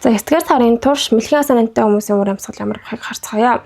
За 9 сарын турш мэлхийн санаантай хүмүүсийн уур амьсгал ямар байхыг харцгаая.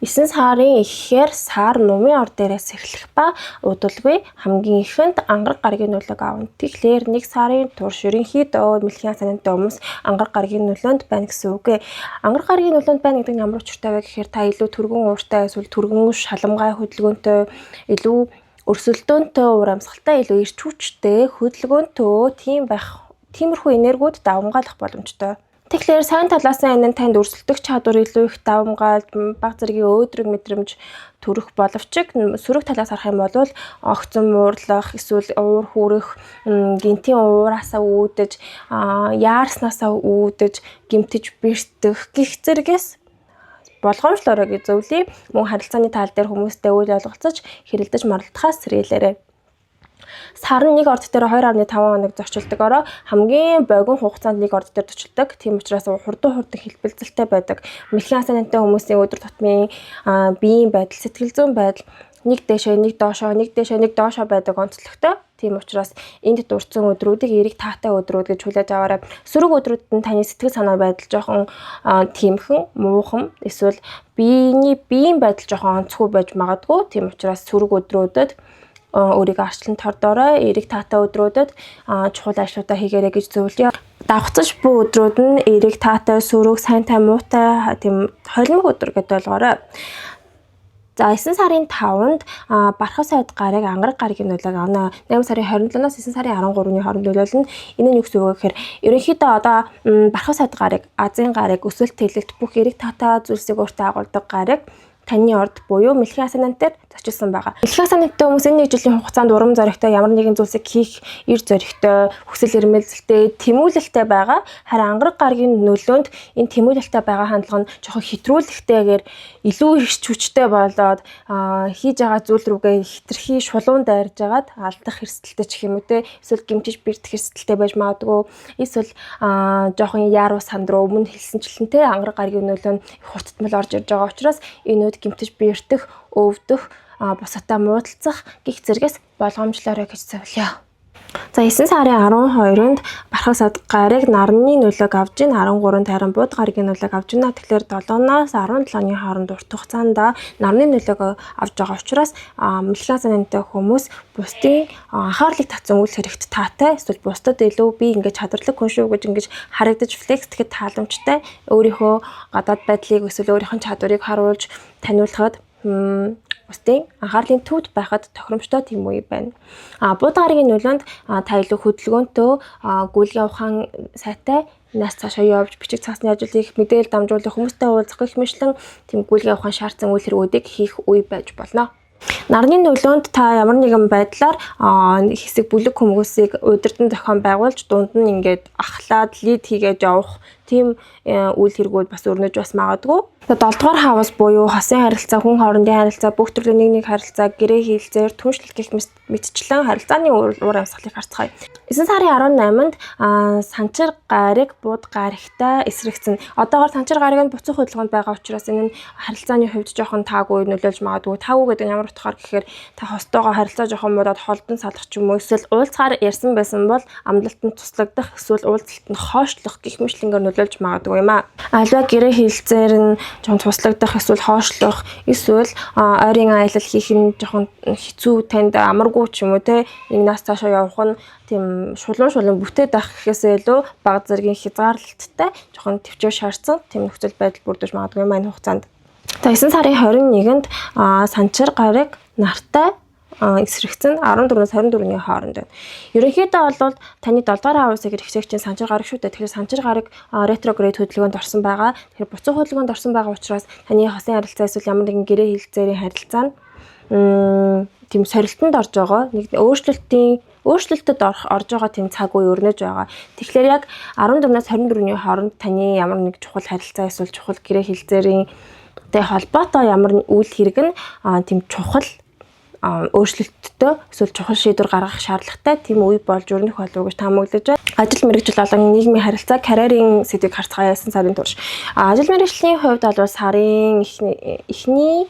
9 сарын эхээр сар нумын ор дээрээс эхлэх ба удалгүй хамгийн ихэнд ангараг гарагийн нөлөөг авна. Тэгэхээр 1 сарын турш ерөнхийдөө мэлхийн санаантай хүмүүс ангараг гарагийн нөлөөнд байна гэсэн үг. Ангараг гарагийн нөлөөнд байна гэдэг нь ямар учиртай вэ гэхээр та илүү түргэн ууртай эсвэл түргэн шаламгай хөдөлгөөнтэй, илүү өрсөлдөөнтэй уур амьсгалтай, илүү эрч хүчтэй, хөдөлгөөнтэй тиймэрхүү энергиуд давамгаалах боломжтой. Тэгэхээр сайн талаас нь энэ танд өрсөлдөх чадвар илүү их давамгаалж, бага зэргийн өөдрөг мэдрэмж төрөх боловч сөрөг талаас харах юм бол огцон муурлах, эсвэл уур хүрэх, гинтийн уураасаа үүдэж, яарснаасаа үүдэж, гимтэж бэртэх гих зэрэгээс болгоомжлоорой гэж зөвлөе. Мөн харилцааны тал дээр хүмүүстэй үйл ойлголцож, хэрэлдэж моролдохоос сэргийлээрэй. Сар нь 1 орд дээр 2.5 хоног зочилдогороо хамгийн богино хугацаанд 1 орд дээр зочилдог. Тийм учраас хурдан хэлбэлзэлтэй байдаг. Мэлхийн санаантай хүмүүсийн өдөр тутмын биеийн байдал, сэтгэл зүйн байдал нэг дэшээ, нэг доошоо, нэг дэшээ, нэг доошоо байдаг онцлогтой. Тийм учраас энд дурдсан өдрүүдийг эрэг таатай өдрүүд гэж хүлээж аваарай. Сөрөг өдрүүдэд нь таны сэтгэл санаа байдал жоохон тиймхэн, муухан, эсвэл биеийн байдал жоохон онцгүй байж магадгүй. Тийм учраас сөрөг өдрүүдэд өөрийгөө арчлан тордоорой. Эрэг таатай өдрүүдэд чухал ажлуудаа хийгээрэй гэж зөвлөе. Давхцаж буй өдрүүд нь эрэг таатай, сөрөг, сайнтай, муутай, тийм холимог өдөр гэдээ ойлгоорой. За 9 сарын 5-нд бархав сайд гарыг ангараг гарагийн нөлөөг авна. 8 сарын 27-наас 9 сарын 13-ны хооронд нөлөөлнө. Энэ нь юу гэсэн үг вэ гэхээр ерөнхийдөө одоо бархав сайд гарыг, азийн гарыг, өсөлт тэлэгт бүх эрэг таатай зүйлсийг өөртөө агуулдаг гарыг таны орд буюу мэлхийн санаантай зочилсон байгаа. Мэлхийн санаантай хүмүүс энэ 1 жилийн хугацаанд урам зоригтой ямар нэгэн зүйлсийг хийх эр зоригтой, хүсэл эрмэлзэлтэй, тэмүүлэлтэй байгаа. Харин ангараг гарагийн нөлөөнд энэ тэмүүлэлтэй байгаа хандлага нь жоохон хэтрүүлэхтэйгээр илүү эрч хүчтэй болоод хийж байгаа зүйл рүүгээ хитрхи шулуун дайрж агаад алдах эрсдэлтэй ч юм уу те, эсвэл гимтэж бэрдэх эрсдэлтэй байж магадгүй, эсвэл жоохон яаруу санд руу өмнө хэлсэнчлэн те ангараг гарагийн нөлөө нь хурцтмал орж ирж байгаа учраас энэ гимтэж бэртэх, өвдөх, бусадаа муудалцах гих зэрэгээс болгоомжлоорой гэж зөвлөе. За 9 сарын 12-нд бархав сайд гарыг нарны нөлөөг авж ийн, 13-нд харин бууд гарагийн нөлөөг авж байна. Тэгэхээр 7-наас 17-ны хооронд урт хугацаанд нарны нөлөөг авж байгаа учраас мэлхийн санаантай хүмүүс бусдын анхаарлыг татсан үйл хэрэгт таатай, эсвэл бусдад илүү би ингэж чадварлаг хүн шүү гэж ингэж харагдаж флекс тэгэхэд тааламжтай, өөрийнхөө гадаад байдлыг эсвэл өөрийнх нь чадварыг харуулж таниулахад бусдын анхаарлын төвд байхад тохиромжтой тийм үе байна. Бууд гарагийн нөлөөнд та илүү хөдөлгөөнтэй, гүйлгээ ухаан сайтай, нас цаашаа явж бичиг цаасны ажил хийх, мэдээлэл дамжуулах, хүмүүстэй уулзах гэх мэтлэн тийм гүйлгээ ухаан шаардсан үйл хэрэгүүдийг хийх үе байж болно. Нарны нөлөөнд та ямар нэгэн байдлаар хэсэг бүлэг хүмүүсийг удирдан зохион байгуулж дунд нь ингээд ахлаад лид хийгээд явах тийм үйл хэрэгүүд бас өрнөж бас магадгүй. 7-р хавас буюу хосын харилцаа, хүн хоорондын харилцаа, бүх төрлийн нэг харилцаа, гэрээ хийлцээр, түншлэл гэх мэтчлэн харилцааны уур амьсгалыг харцгаая. 9 сарын 18-нд санчир гариг бууд гарагтай эсрэгцэн. Одоогоор санчир гариг нь буцах хөдөлгөөнд байгаа учраас энэ нь харилцааны хувьд жоохон таагүй нөлөөлж магадгүй. Таагүй гэдэг нь ямар утгаар гэхээр та хостойгоо харилцаа жоохон муудаад холдон салах ч юм уу, эсвэл уулзахаар ярьсан байсан бол амлалтанд туслагдах, эсвэл уулзалтанд хойшлох гэх мэтлэнгээр нөлөөлж магадгүй юм аа. Альва гэрээ хийлцээр нь жоохон туслагдах, эсвэл хоошлох, эсвэл ойрын аялал хийх нь жоохон хэцүү, танд амаргүй ч юм уу те, нэг нас цаашаа явах нь тийм шулуун бүтээд байх гэхээсээ илүү бага зэргийн хязгаарлалттай, жоохон төвчөө шаардсан тийм нөхцөл байдал бүрдэж магадгүй юм энэ хугацаанд. За 9 сарын 21-нд санчир гарыг нартай эсрэгцэн 14-өөс 24-ний хооронд байна. Ерөнхийдөө бол таны 7-р хавасыг хэрэгжүүлэгчийн санчир гараг шүү дээ. Тэгэхээр санчир гараг ретроград хөдөлгөөнд орсон байгаа. Тэгэхээр буцах хөдөлгөөнд орсон байгаа учраас таны хосын харилцаа эсвэл ямар нэгэн гэрээ хэлэлцээрийн харилцаа нь тийм сорилтонд орж байгаа. Нэг өөрчлөлтөд орж байгаа тийм цаг үе өрнөж байгаа. Тэгэхээр яг 14-өөс 24-ний хооронд таны ямар нэг чухал харилцаа эсвэл чухал гэрээ хэлэлцээрийн холбоотой ямар үйл хэрэг нь тийм чухал өөрчлөлттэй эсвэл чухал шийдвэр гаргах шаардлагатай тийм үе болж өрнөх болов уу гэж таамаглаж байна. Ажил мэргэжил болон нийгмийн харилцаа, карьерийн сэдвийг харцгаая 9 сарын турш. Ажил мэргэжлийн хувьд бол сарын эхний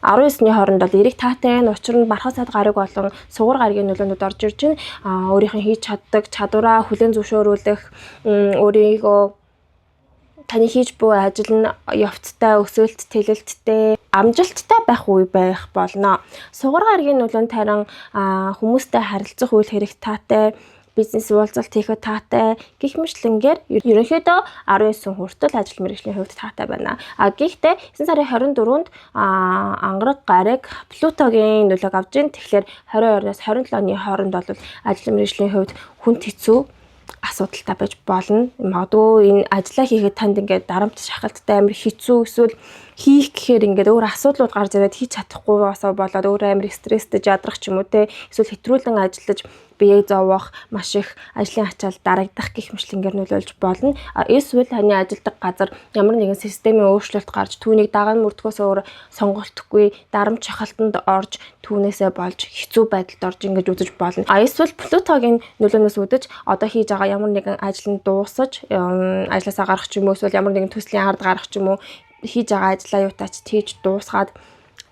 19-ны хооронд бол эрэг таатай нь учир нь мархас цаад гараг болон сугар гарагийн нөлөөнд орж ирж байна. Өөрийнх нь хийж чаддаг чадвараа хүлээн зөвшөөрүүлэх, өөрийгөө таны хийж буй ажил нь явцтай, өсөлт, тэлэлттэй, амжилттай байх үе байх болно. Сугар гарагийн нөлөөнд харин хүмүүстэй харилцах үйл хэрэг таатай, бизнес уулзалт хийхэд таатай гэх мэтлэнгээр ерөнхийдөө 19 хүртэл ажил мэргэжлийн хувьд таатай байна. Гэхдээ 9 сарын 24-нд ангараг гараг Плутогийн нөлөөг авж ийн. Тэгэхээр 22-оос 27 оны хооронд бол ажил мэргэжлийн хувьд хүнд хэцүү асуудалтай байж болно. Магадгүй энэ ажиллаа хийхэд танд ингээд дарамт шахалттай амар хэцүү эсвэл хийх гэхээр ингээд өөр асуудлууд гарч ирээд хийж чадахгүй басаа болоод өөр амар стресстэй жадрах ч юм уу те эсвэл хэтрүүлэн ажиллаж биеэ зовох, маш их ажлын ачаал дарагдах гэх мэтлэнгээр нөлөөлж болно. Эсвэл таны ажилладаг газар ямар нэгэн системийн өөрчлөлт гарч түүнийг дагаан мөрдгөөс өөр сонголтгүй дарамт шахалтанд орж түүнээсээ болж хэцүү байдалд орж ингэж үзэж болно. Эсвэл Плутогийн нөлөөнөөс үүдэж одоо хийж байгаа ямар нэгэн ажил нь дуусаж ажилласаа гарах ч юм уу эсвэл ямар нэгэн төслийн ард гарах ч юм уу хийж байгаа ажлаа юутаач хийж дуусгаад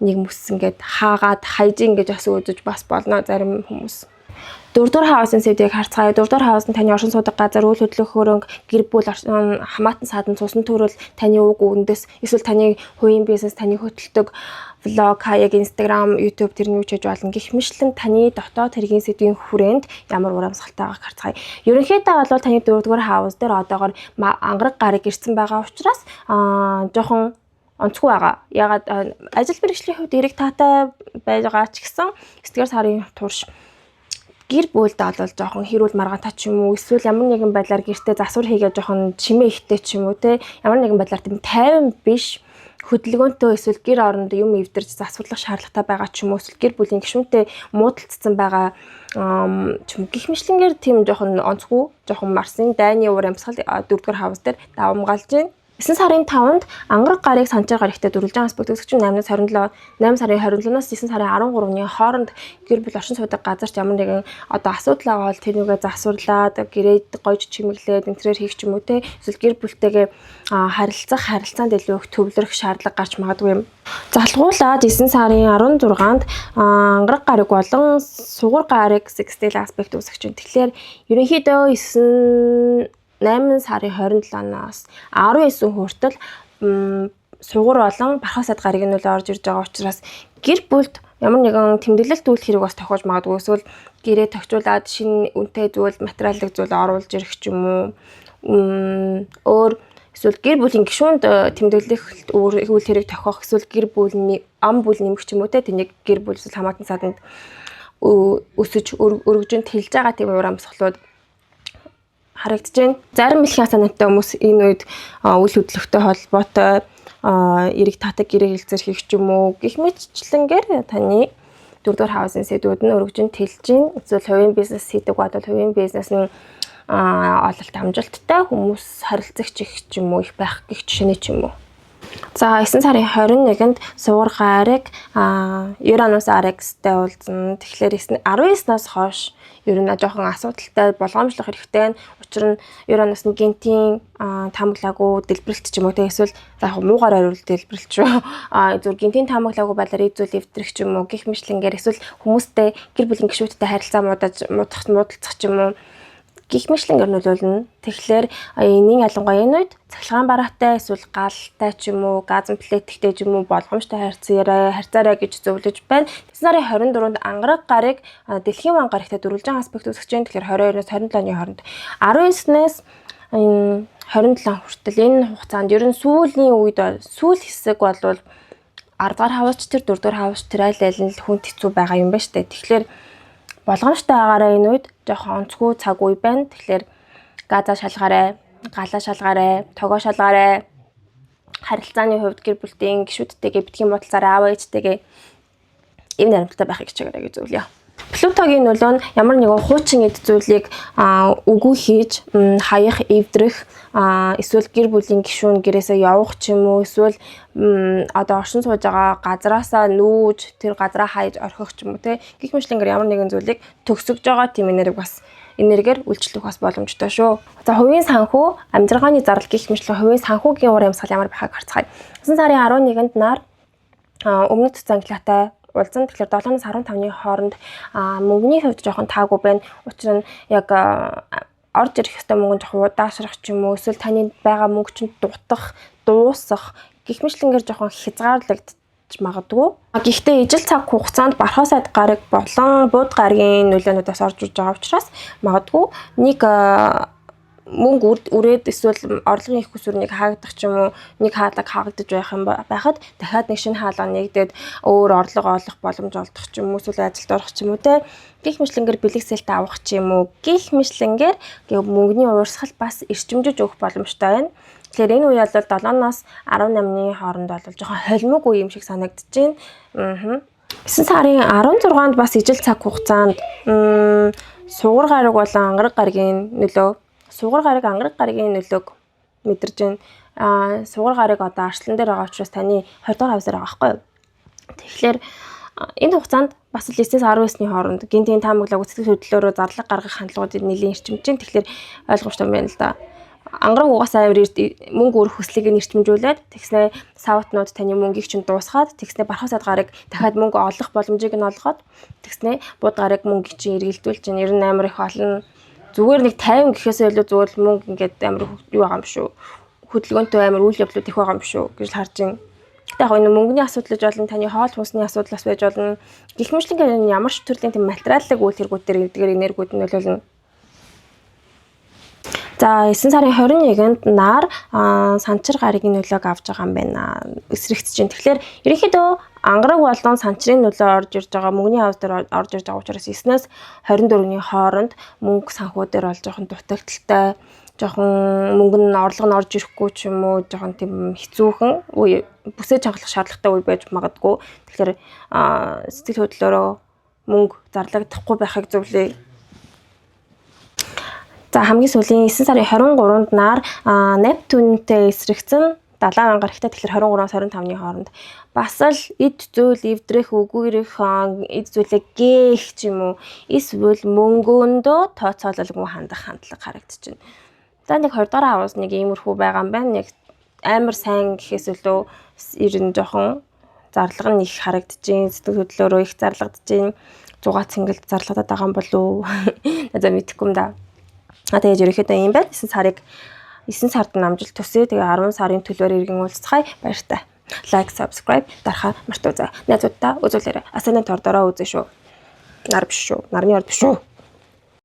нэг мэс ингээд хаагаад хайжин гэж бас үзэж бас болно зарим хүмүүс. 4-р хаусын сэдвийг харцгаая. 4-р хаус нь таны оршин суудаг газар, үйл хөдлөх хөрөнгө, гэр бүл, хамаатан садан, цусан төрөл, таны үг үндэс, эсвэл таны хувийн бизнес, таны хөтэлдэг влог, хаяг, Instagram, YouTube тэрний үчиж болно. Гэх мэтлэн таны дотоод хэргийн сэдвийн хүрээнд ямар урамсгалтай байгааг харцгаая. Ерөнхийдөө бол таны 4-р хаус дээр одоогоор ангараг гараг ирсэн байгаа учраас жоохон онцгүй байгаа. Ягаад ажил мэргэжлийн хувьд эрэг таатай байгаа ч гэсэн сэтгэл сарын турш гэр бүлд бол жоохон хэрүүл маргаантай ч юм уу эсвэл ямар нэгэн байдлаар гэртээ засвар хийгээ жоохон чимээ ихтэй ч юм уу те ямар нэгэн байдлаар тийм тайван биш хөдөлгөөнтэй эсвэл гэр оронд юм эвдэрч засварлах шаардлагатай байгаа ч юм уу эсвэл гэр бүлийн гишүүнтэй муудалцсан байгаа ч юм гих мэтлэнгээр тийм жоохон онцгүй жоохон марсын дайны уур амьсгал 4-р хаус дээр давамгаалж байна. 9 сарын 5-нд ангараг гарыг санчаар гарагтай дүрлжин аспект үзэгч 8 сарын 27-ноос 9 сарын 13-ны хооронд гэр бүл оршин суудаг газарт ямар нэгэн одоо асуудал байгаа бол тэрнийгээ засварлаад гэрээд гойж чимэглээд энтрээр хийх ч юм уу те эсвэл гэр бүлтэйгээ харилцаанд илүү их төвлөрөх шаардлага гарч магадгүй юм. Залгуулаад 9 сарын 16-нд ангараг гараг болон сугар гараг sextile аспект үзэгч. Тэгэхээр ерөнхийдөө 8 сарын 27-наас 19 хүртэл сугар болон бархасад гарагийн нөлөө орж ирж байгаа учраас гэр бүлд ямар нэгэн тэмдэглэлт үйл хэрэг бас тохиолж магадгүй эсвэл гэрээ тохижуулаад шинэ үнэтэй зүйл, материалын зүйл оруулж ирэх ч юм уу. Өөр эсвэл гэр бүлийн гишүүнд тэмдэглэлт үйл хэрэг тохиох эсвэл гэр бүлийн ам бүл нэмэх ч юм уу те тэнийг гэр бүл эсвэл хамаатан саданд өсөж өргөжөнд хэлж байгаа тийм уур амьсгалууд харагдаж байна. Зарим бэлгийн санаатай хүмүүс энэ үед үйл хөдлөлтөй холбоотой эрэг таатай гэрээ хэлцэр хийх ч юм уу гэх мэтчлэнгээр таны 4-р хаусын сэдвүүд нь өргөжөнд хэлж гин. Эсвэл хувийн бизнес хийдэг бодвол хувийн бизнес нь ололт амжилттай хүмүүс харилцагч их ч юм уу их байх гэх жишээний ч юм уу. За 9 сарын 21-нд сугар гараг Uranus RX-тэй уулзна. Тэгэхээр 19-наас хойш ер нь жоохон асуудалтай болгоомжлох хэрэгтэй. Учир нь Uranus нь гинтийн таамаглаагүй дэлбэрэлт ч юм уу те эсвэл за яг муугаар хариулт дэлбэрэлт шүү. Зүгээр гинтийн таамаглаагүй байдлаар эзүүл эвтрэх ч юм уу гих мэтлэнгээр эсвэл хүмүүстэй гэр бүлийн гишүүдтэй харилцаа муудалцах ч юм уу гих мэтлэнгээр нөлөөлнө. Тэгэхээр энийн ялангуяа энэ үед цахилгаан бараатай эсвэл галтай ч юм уу газан плеттэй ч юм уу болгоомжтой харьцаарай гэж зөвлөж байна. 9 сарын 24-нд ангараг гарыг дэлхийн ван гарагтай дөрвөлжин аспект үзэж байна. Тэгэхээр 22-оос 27-ны хооронд 19-нээс 27 хүртэл энэ хугацаанд ер нь сүүлийн үед сүүл хэсэг бол 10-р хавууч тэр 4-р хавууч тэр аль нь л хүнд хэцүү байгаа юм байна штэ. Тэгэхээр болгоомжтой агаараа энэ үед жоохон онцгүй цаг үе байна. Тэгэхээр газаа шалгаарай, галаа шалгаарай, тогоо шалгаарай. Харилцааны хувьд гэр бүлийн гишүүдтэйгээ битгий бодолцаараа аав ээжтэйгээ эв наримттай байхыг хичээгээрэй гэж зөвлөе. Плутогийн нөлөө нь ямар нэгэн хуучин эд зүйлийг үгүй хийж хаях, эвдрэх эсвэл гэр бүлийн гишүүн гэрээсээ явах ч юм уу эсвэл одоо оршин сууж байгаа газраасаа нүүж тэр газраа хайж орхих ч юм уу те гих мэтлэнгээр ямар нэгэн зүйлийг төгсөж байгаа тийм энергээр үйлчлэх бас боломжтой шүү. За хувийн санхүү амжиргааны зардал гих мэтлэн хувийн санхүүгийн уур амьсгал ямар байхаг харцгаая. 9 сарын 11-нд нар өмнөд цэцэн ангилаатай уулзсан. Тэгэхээр 7-ноос 15-ны хооронд мөнгөний хувьд жоохон таагүй байна. Учир нь яг орж ирэх хэвээр мөнгө жоохон удаашрах ч юм уу, эсвэл таны байгаа мөнгө чинь дуусах гэх мэтлэнгээр жоохон хязгаарлагдчих магадгүй. Гэхдээ ижил цаг хугацаанд бархаас айд гараг болон бууд гарагийн нөлөөнүүдээс орж иж байгаа учраас магадгүй нэг мөнгө үрээд эсвэл орлогын их хүсвэрнийг хаагдах ч юм уу, нэг хаалаг хаагдаж байх юм байхад дахиад нэг шинэ хаалга нэгдээд өөр орлого олох боломж олдох ч юм уу, эсвэл ажилд орох ч юм уу те. Гэх мэтлэнгээр бэлэгсэлт авах ч юм уу, гэх мэтлэнгээр мөнгөний уурсгал бас эрчимжиж өгөх боломжтой байна. Тэгэхээр энэ үе бол 7-ноос 18-ны хооронд бол жоохон холимог үе юм шиг санагдаж байна. 9 сарын 16-нд бас ижил цаг хугацаанд сугар гараг болон ангараг гарагийн нөлөө, сугар гараг ангараг гарагийн нөлөөг мэдэрж байна. Сугар гараг одоо арслан дээр байгаа учраас таны 20 дугаар хавсаар байгаа байхгүй юу? Тэгэхээр энэ хугацаанд бас л 9-19-ны хооронд гинтийн таамаглаг үсгэл хөдлөлөөрөө зарлаг гаргах хандлагуудыг нэлийн эрчимж чинь. Тэгэхээр ойлгомжтой байна л да. Ангараг угаасаа амар мөнгө өрөх хүслийг нэрчмжүүлээд тэгснэ савтнууд таны мөнгийг чинь дуусгаад тэгснэ бархаас айд гараг дахиад мөнгө олох боломжийг нь олгоод тэгснэ бууд гараг мөнгө чинь эргэлдүүл чинь 98 их олон. Зүгээр нэг 50 гэхээсээ илүү зүгээр л мөнгө ингээд амар юу байгаа юм шүү. Хөдөлгөөнтэй амар үйл явдлууд их байгаа юм шүү гэж харж байна. Гэтэ яг энэ мөнгөний асуудал гэж болон таны хоол хүнсний асуудал бас байж болно. Гэх мэтлэнгээр ямар ч төрлийн тийм материаллык үйл хэрэгүүдээр эдгээр энергиуд нь нөлөөлнө. За 9 сарын 21-нд нар санчир гарагийн нөлөөг авч байгаа юм байна. Эсрэгцэж байна. Тэгэхээр ерөнхийдөө ангараг болон санчрын нөлөө орж ирж байгаа, мөнгөний хавс дээр орж ирж байгаа учраас 9-ээс 24-ний хооронд мөнгө санхүү дээр бол жоохон дутагдaltaй, жоохон мөнгө нь орлого нь орж ирэхгүй ч юм уу, жоохон тийм хэцүүхэн үе, бүсээ чангалах шаардлагатай үе байж магадгүй. Тэгэхээр сэтгэл хөдлөлөөрөө мөнгө зарлагдахгүй байхыг зөвлөе. За хамгийн сүүлийн 9 сарын 23-нд нар Нептунтэй эсрэгцэн 70 анги гарагтай. Тэгэхээр 23-аас 25-ны хооронд бас л эд зүйл эвдрэх, үгүйрэх, эд зүйлээ гээх ч юм уу, эсвэл мөнгөөндөө тооцоололгүй хандах хандлага харагдаж байна. За нэг 20 дугаар хавс нэг иймэрхүү байгаа юм байна. Нэг амар сайн гэхээс илүү ер нь жоохон зарлага нь их харагдаж байна. Сэтгэл хөдлөлөөрөө их зарлагдаж байна. 6 цэнгэлд зарлагдаад байгаа юм болов уу? За мэдэхгүй юм да. Тэгээд ерөнхийдөө юм байна. 9 сард намжилт төсөө. Тэгээ 10 сарын төлөөр иргэн уулзцай баяртай. Лайк, subscribe дарахаа мартаа үзье. Найзуудаа үзүүлээрэй. Асааны тордороо үзье шүү. Нар биш шүү. Нарны орд биш шүү.